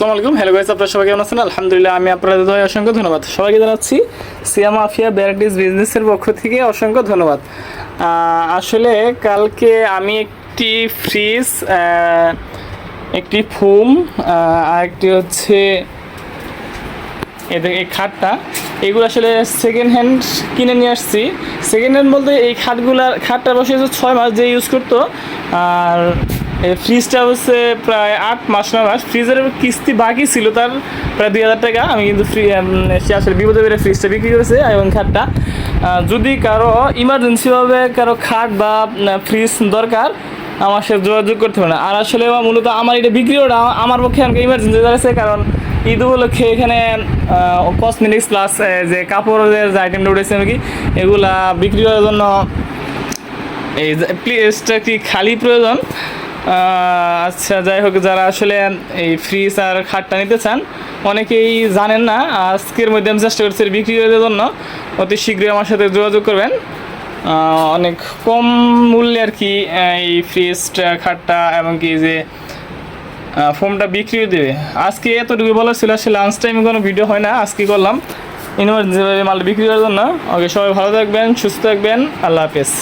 আসসালামু আলাইকুম। Hello guys, আপনারা সবাই কেমন আছেন? আলহামদুলিল্লাহ, আমি আপনাদের দোয়ায় অসংখ্য ধন্যবাদ। সবাইকে জানাচ্ছি সিয়া মাফিয়া ভ্যারাইটিস বিজনেসের পক্ষ থেকে অসংখ্য ধন্যবাদ। আসলে কালকে আমি একটি ফ্রিজ, একটি ফোম, আর একটি হচ্ছে এই খাটটা, এগুলো আসলে সেকেন্ড হ্যান্ড কিনে নিয়ে আসছি। সেকেন্ড হ্যান্ড বলতে এই খাটটা বসে 6 মাস যে ইউজ করতো, আর এই ফ্রিজটা হচ্ছে প্রায় 8 মাস 9 মাস। ফ্রিজের কিস্তি বাকি ছিল তার প্রায় 2000 টাকা। আমি কিন্তু সে আসলে বিপদে বেড়ে ফ্রিজটা বিক্রি করেছে এবং খাটটা। যদি কারো ইমার্জেন্সিভাবে কারো খাট বা ফ্রিজ দরকার, আমার সাথে যোগাযোগ করতে হবে না। আর আসলে মূলত আমার এটা বিক্রি ওটা আমার পক্ষে আমাকে ইমার্জেন্সি দাঁড়িয়েছে, কারণ ঈদ উপলক্ষে এখানে কসমেটিক্স প্লাস যে কাপড়ের যে আইটেমটা উঠেছে নাকি, এগুলা বিক্রি করার জন্য এই প্লেসটা কি খালি প্রয়োজন। আচ্ছা, যাই হোক, যারা আসলে এই ফ্রিজ আর খাটটা নিতে চান, অনেকেই জানেন না, আজকের মধ্যে আমি চেষ্টা করছি বিক্রি করার জন্য। অতি শীঘ্রই আমার সাথে যোগাযোগ করবেন। অনেক কম মূল্যে আর কি এই ফ্রিজটা, খাটটা এবং কি যে ফোমটা বিক্রি দেবে। আজকে এতটুকু বলার ছিল, আসলে লাঞ্চ টাইমে কোনো ভিডিও হয় না, আজকে করলাম ইমার্জেন্সিভাবে মাল বিক্রি করার জন্য। ওকে, সবাই ভালো থাকবেন, সুস্থ থাকবেন, আল্লাহ হাফেজ।